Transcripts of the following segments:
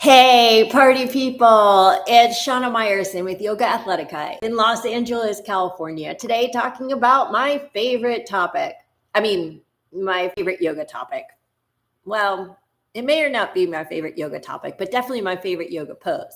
Hey, party people. It's Shana Meyerson with YOGAthletica in Los Angeles, California. Today, talking about my favorite topic. My favorite yoga topic. Well, it may or not be my favorite yoga topic, but definitely my favorite yoga pose.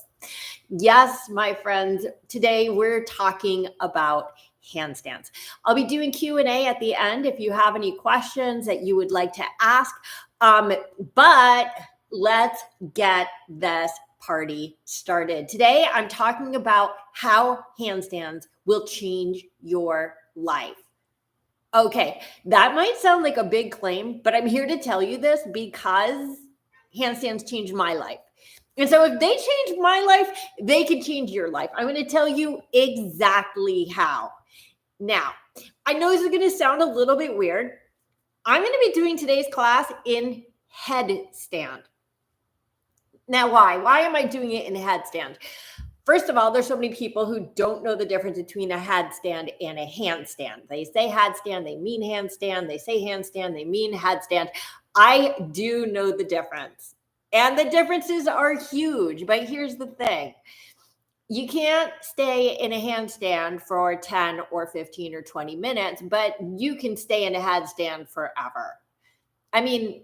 Yes, my friends, today we're talking about handstands. I'll be doing Q&A at the end if you have any questions that you would like to ask. But let's get this party started. Today, I'm talking about how handstands will change your life. Okay, that might sound like a big claim, but I'm here to tell you this because handstands changed my life. And so if they changed my life, they can change your life. I'm going to tell you exactly how. Now, I know this is going to sound a little bit weird. I'm going to be doing today's class in headstand. Now, why? Why am I doing it in headstand? First of all, there's so many people who don't know the difference between a headstand and a handstand. They say headstand, they mean handstand. They say handstand, they mean headstand. I do know the difference. And the differences are huge. But here's the thing. You can't stay in a handstand for 10 or 15 or 20 minutes, but you can stay in a headstand forever. I mean,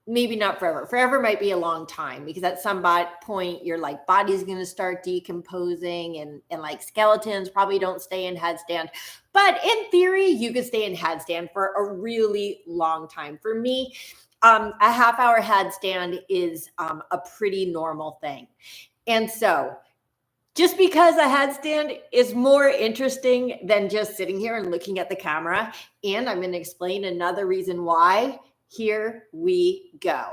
maybe not forever. Forever might be a long time because at some point your like body's going to start decomposing and like skeletons probably don't stay in headstand. But in theory, you could stay in headstand for a really long time. For me, a half-hour headstand is a pretty normal thing. And so just because a headstand is more interesting than just sitting here and looking at the camera, and I'm going to explain another reason why. Here we go.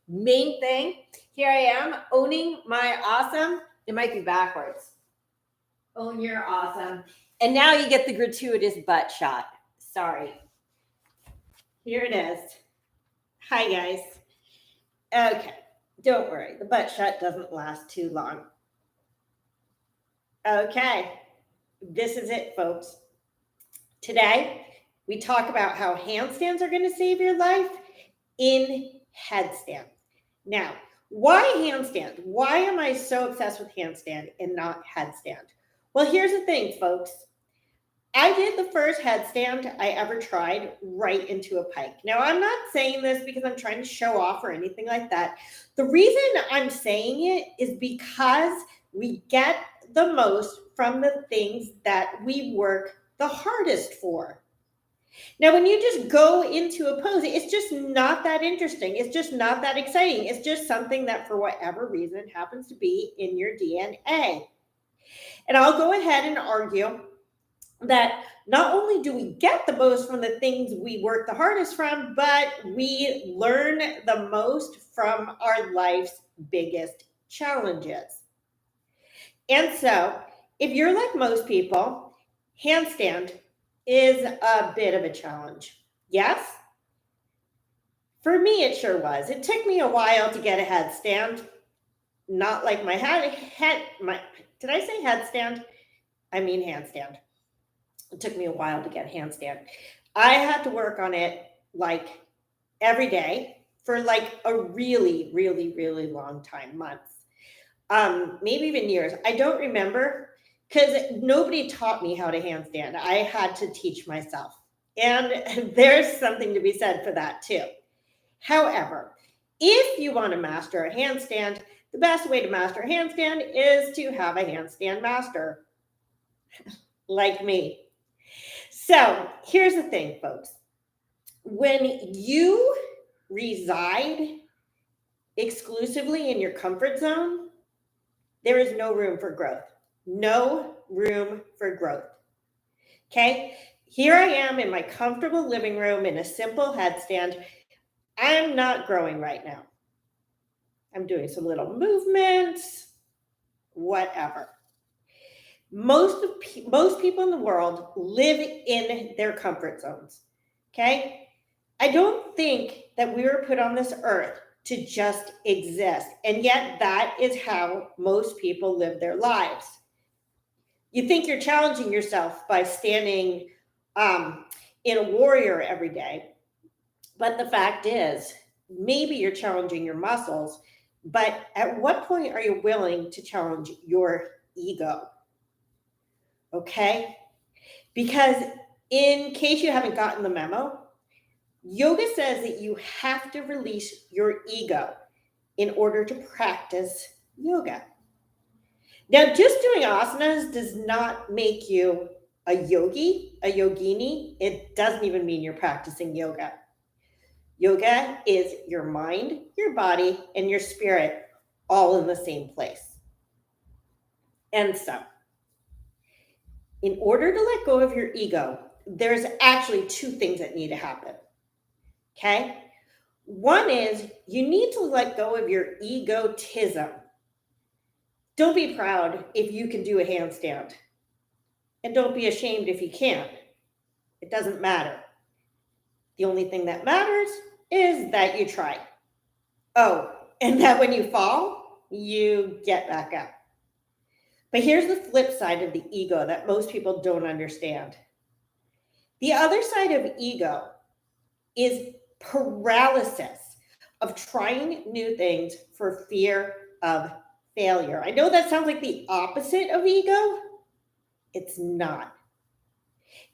Main thing, here I am owning my awesome. It might be backwards. Own your awesome. And now you get the gratuitous butt shot. Sorry. Here it is. Hi, guys. Okay, don't worry. The butt shot doesn't last too long. Okay, this is it, folks. Today, we talk about how handstands are going to save your life in headstand. Now, why handstand? Why am I so obsessed with handstand and not headstand? Well, here's the thing, folks. I did the first headstand I ever tried right into a pike. Now, I'm not saying this because I'm trying to show off or anything like that. The reason I'm saying it is because we get the most from the things that we work the hardest for. Now, when you just go into a pose, it's just not that interesting. It's just not that exciting. It's just something that for whatever reason happens to be in your DNA. And I'll go ahead and argue that not only do we get the most from the things we work the hardest from, but we learn the most from our life's biggest challenges. And so if you're like most people, handstand is a bit of a challenge. Yes? For me, it sure was. It took me a while to get a headstand. Not like my did I say headstand? I mean handstand. It took me a while to get a handstand. I had to work on it like every day for like a really, really, really long time, months. Maybe even years. I don't remember because nobody taught me how to handstand. I had to teach myself. And there's something to be said for that too. However, if you want to master a handstand, the best way to master a handstand is to have a handstand master like me. So here's the thing, folks. When you reside exclusively in your comfort zone, there is no room for growth. No room for growth. Okay? Here I am in my comfortable living room in a simple headstand. I'm not growing right now. I'm doing some little movements, whatever. Most people in the world live in their comfort zones. Okay? I don't think that we were put on this earth to just exist. And yet that is how most people live their lives. You think you're challenging yourself by standing in a warrior every day. But the fact is, maybe you're challenging your muscles But at what point are you willing to challenge your ego? Okay? Because in case you haven't gotten the memo, yoga says that you have to release your ego in order to practice yoga. Now, just doing asanas does not make you a yogi, a yogini. It doesn't even mean you're practicing yoga. Yoga is your mind, your body, and your spirit all in the same place. And so, in order to let go of your ego, there's actually two things that need to happen. Okay? One is you need to let go of your egotism. Don't be proud if you can do a handstand. And don't be ashamed if you can't. It doesn't matter. The only thing that matters is that you try. Oh, and that when you fall, you get back up. But here's the flip side of the ego that most people don't understand. The other side of ego is paralysis of trying new things for fear of failure. I know that sounds like the opposite of ego. It's not.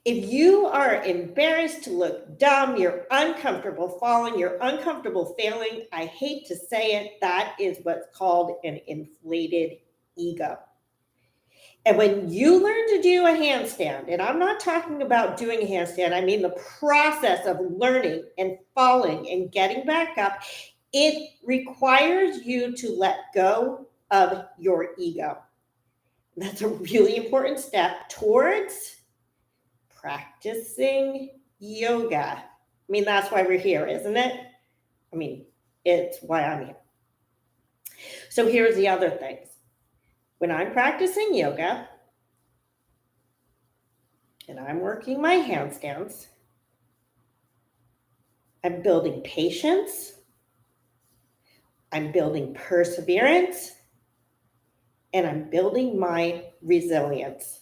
If you are embarrassed to look dumb, you're uncomfortable falling, you're uncomfortable failing, I hate to say it, that is what's called an inflated ego. And when you learn to do a handstand, and I'm not talking about doing a handstand, I mean the process of learning and falling and getting back up, it requires you to let go of your ego. That's a really important step towards practicing yoga. I mean, that's why we're here, isn't it? I mean, it's why I'm here. So here's the other things. When I'm practicing yoga and I'm working my handstands, I'm building patience, I'm building perseverance, and I'm building my resilience.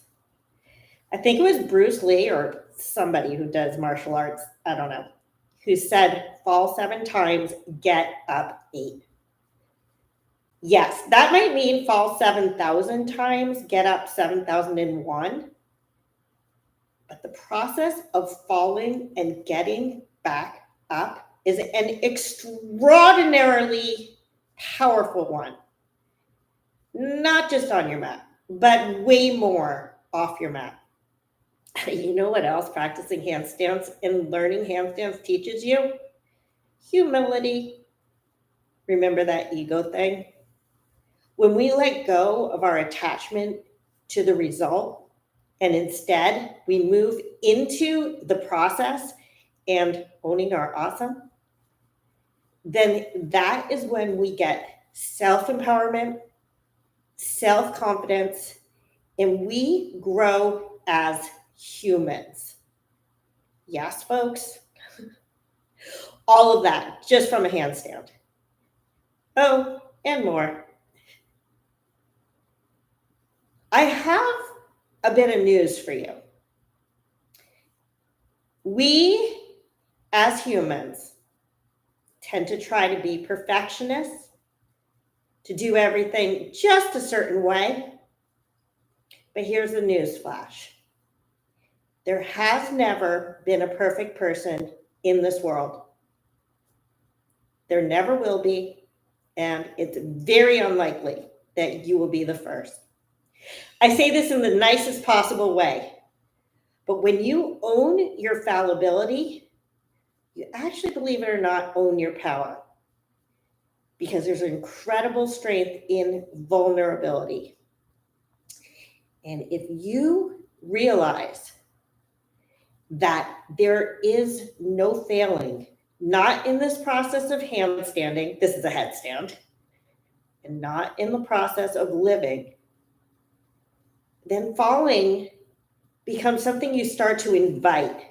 I think it was Bruce Lee or somebody who does martial arts, I don't know, who said, fall 7 times, get up 8. Yes, that might mean fall 7,000 times, get up 7,001. But the process of falling and getting back up is an extraordinarily powerful one. Not just on your mat, but way more off your mat. You know what else practicing handstands and learning handstands teaches you? Humility. Remember that ego thing? When we let go of our attachment to the result and instead we move into the process and owning our awesome, then that is when we get self-empowerment, self-confidence, and we grow as humans. Yes, folks? All of that just from a handstand. Oh, and more. I have a bit of news for you. We, as humans, tend to try to be perfectionists, to do everything just a certain way. But here's the news flash. There has never been a perfect person in this world. There never will be, and it's very unlikely that you will be the first. I say this in the nicest possible way, but when you own your fallibility, you actually, believe it or not, own your power, because there's an incredible strength in vulnerability. And if you realize that there is no failing, not in this process of handstanding, this is a headstand, and not in the process of living, then falling becomes something you start to invite,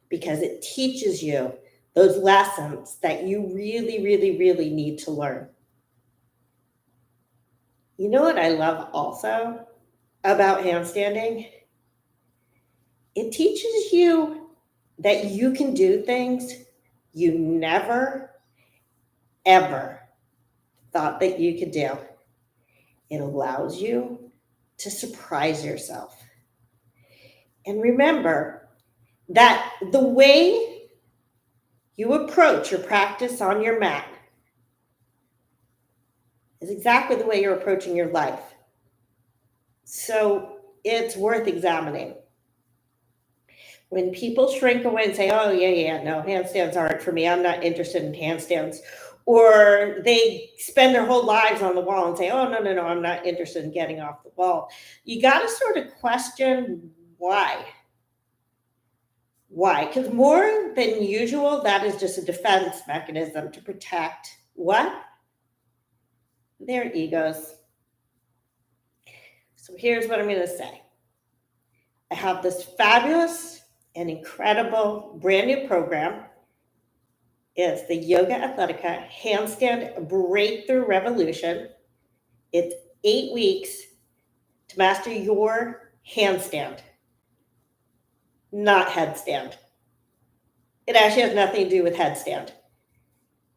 because it teaches you those lessons that you really, really, really need to learn. You know what I love also about handstanding? It teaches you that you can do things you never, ever thought that you could do. It allows you to surprise yourself. And remember that the way you approach your practice on your mat is exactly the way you're approaching your life. So it's worth examining. When people shrink away and say, oh, yeah, no, handstands aren't for me, I'm not interested in handstands, or they spend their whole lives on the wall and say, oh, no, I'm not interested in getting off the wall, you got to sort of question why. Why? Because more than usual, that is just a defense mechanism to protect what? Their egos. So here's what I'm going to say. I have this fabulous and incredible brand new program. It's the YOGAthletica Handstand Breakthrough Revolution. It's 8 weeks to master your handstand, not headstand. It actually has nothing to do with headstand.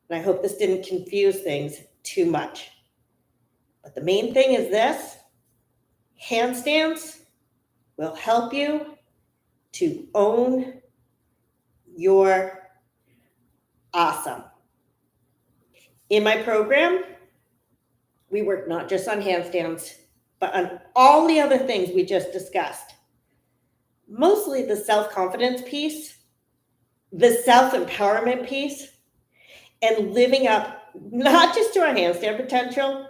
And I hope this didn't confuse things too much. But the main thing is this: handstands will help you to own your awesome. In my program, we work not just on handstands, but on all the other things we just discussed. Mostly the self-confidence piece, the self-empowerment piece, and living up not just to our handstand potential,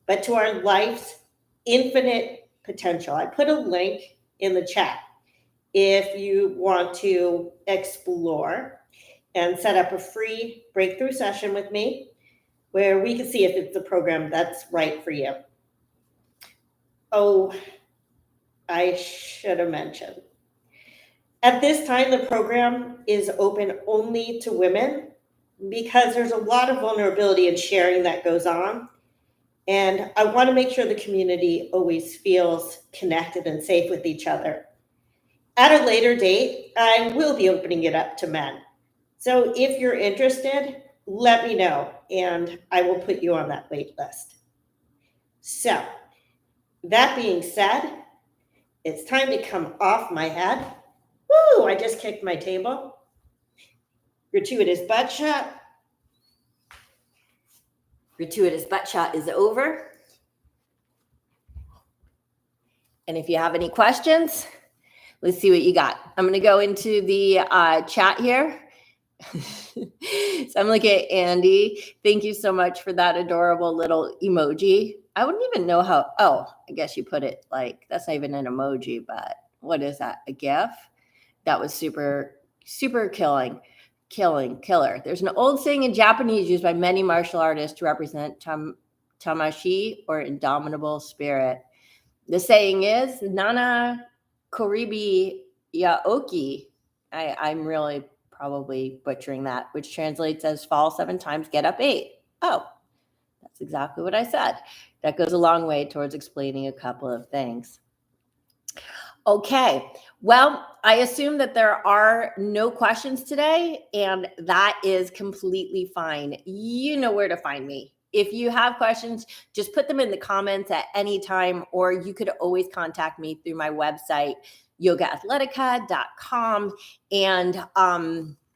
but to our life's infinite potential. I put a link in the chat if you want to explore and set up a free breakthrough session with me where we can see if it's a program that's right for you. Oh, I should have mentioned. At this time, the program is open only to women because there's a lot of vulnerability and sharing that goes on. And I want to make sure the community always feels connected and safe with each other. At a later date, I will be opening it up to men. So if you're interested, let me know and I will put you on that wait list. So that being said, it's time to come off my head. Woo, I just kicked my table. Gratuitous butt shot. Gratuitous butt shot is over. And if you have any questions, let's see what you got. I'm going to go into the chat here. So I'm looking at Andy. Thank you so much for that adorable little emoji. I wouldn't even know how. Oh, I guess you put it like, that's not even an emoji, but what is that? A GIF? That was super killer. There's an old saying in Japanese used by many martial artists to represent tamashi, or indomitable spirit. The saying is nana koribi yaoki. I'm really probably butchering that, which translates as fall 7 times, get up 8. Oh, that's exactly what I said. That goes a long way towards explaining a couple of things. Okay, well, I assume that there are no questions today, and that is completely fine. You know where to find me. If you have questions, just put them in the comments at any time, or you could always contact me through my website, YOGAthletica.com. And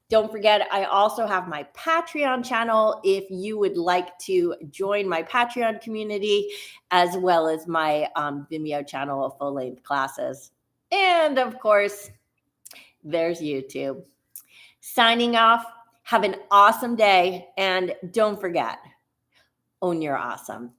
don't forget, I also have my Patreon channel if you would like to join my Patreon community, as well as my Vimeo channel of full-length classes. And of course, there's YouTube. Signing off. Have an awesome day. And don't forget, own your awesome.